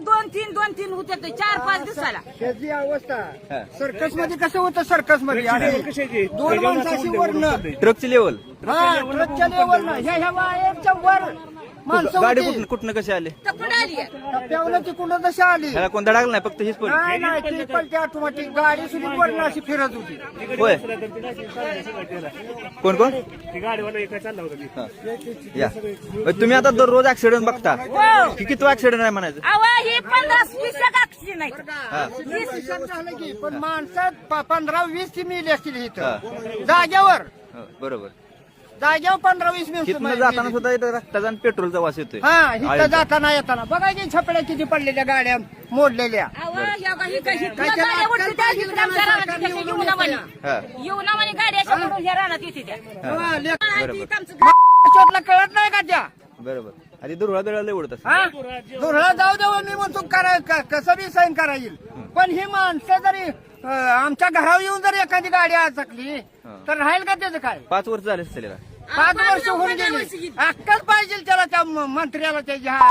2-3 होते ते 4-5 दिवसाला. त्याची अवस्था हा. सर्कस मध्ये कसं होतं सर्कस मध्ये दोन माणसाची वरनं ट्रकची लेवल हा ट्रकच्या लेवलनं ह्या वायरच्या वर माणसं गाडी होती. कुठनं कशी आली तर कुठं आली आहे? टप्प्यावरनं ती कुठं तशी आली ह्याला कोण धडाकलं नाही फक्त हीच पडली नाही नाही ती पण ती ऑटोमॅटिक गाडी सुद्धा वरनं अशी फिरत होती. होय कोण कोण हा. या तुम्ही आता दररोज ऍक्सिडेंट बघता हो. की किती ऍक्सिडेंट आहे म्हणायचं अहो ही 15-20 अक्षी नाही हा. दिवसात झालं की पण माणसात 15-20 ती मिली असतील इथं जाग्यावर हो, बरोबर जाग्यावर 15-20 तिथनं जाताना सुद्धा इथं रक्ताचा आणि पेट्रोलचा वास येतोय हा इथं जाताना येताना बघा की छपड्या किती पडलेल्या गाड्या मोडलेल्या अहो ह्या काही काही गाड्या उडते त्या इकडं आमच्या रानात कशा येऊ ना म्हणे. हा. येऊ ना म्हणे गाडी अशा म्हणून ह्या रानात येते त्या. हा, लेक- बरोबर शोधला कळत नाही का त्या बरोबर आधी दुर्ळा बिळाला उडत असं हा दुरळा जाऊ देऊ मी म्हणतो कसं बी सैन करा येईल पण ही माणसं जरी आमच्या घरावर येऊन जर एखादी गाडी अडकली तर राहील का त्याचं काय 5 वर्ष झाले असतील 5 वर्ष होऊन गेली अक्कल पाहिजे त्याला त्या मंत्र्याला त्याच्या हा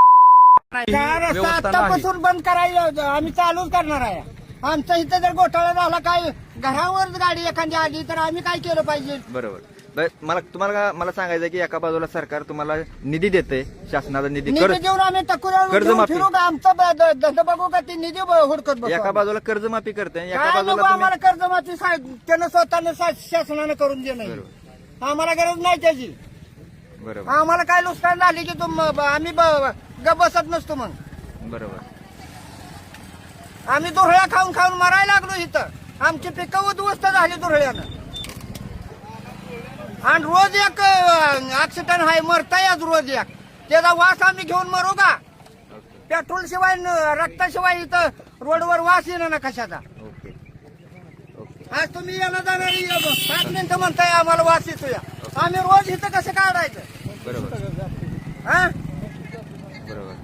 रस्ता व्यवस्था आतापासून बंद करायला आम्ही चालूच करणार आहे आमच्या इथं जर घोटाळा झाला काय घरावर गाडी एखादी आली तर आम्ही काय केलं पाहिजे बरोबर मला सांगायचं की एका बाजूला सरकार तुम्हाला निधी देते शासनाचा निधी निधी देऊन आम्ही टकुरावर कर्जमाफी. फिरू का आमचा धंदा बघू का ती निधी हुडकत बसू एका बाजूला कर्जमाफी करते एका काय नको बाजूला तुम्ही आम्हाला कर्जमाफी त्यानं स्वतःनं शासनानं करून देणं आम्हाला गरज नाही त्याची बरोबर आम्हाला काय नुकसान झाली की आम्ही गप बसत नसतो मग बरोबर आम्ही दुरळ्या खाऊन खाऊन मरायला लागलो इथं आमची पिकं उद्ध्वस्त झाली दुरळ्यानं आणि रोज एक ऍक्सिडेंट आहे मरताय आज रोज एक त्याचा वास आम्ही घेऊन मरू का पेट्रोल शिवाय रक्ताशिवाय इथं रोडवर वास येणार ना कशाचा ओके ओके आज तुम्ही येणं जाणारी 5 मिनिटं म्हणताय आम्हाला वास येतोय आम्ही रोज इथं कसं काढायचं बरोबर हा बरोबर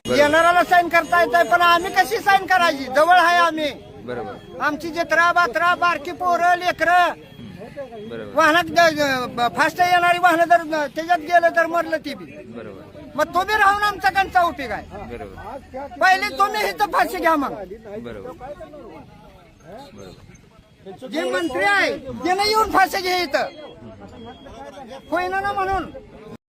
येणाऱ्याला साईन करता येत पण आम्ही कशी साईन करायची जवळ आहे आम्ही बरोबर आमची जत्रा बात्रा बारकी पोरं लेकरं बरोबर वाहनात फास्ट येणारी वाहनं जर त्याच्यात गेलं तर मरलं ती बी बरोबर मग तुम्ही राहून आमचा कंचा उपयोग आहे बरोबर पहिले तुम्ही इथं फाशी घ्या मग बरोबर बरोबर जे मंत्री आहे त्याने येऊन फाशी घ्या इथं होईना ना म्हणून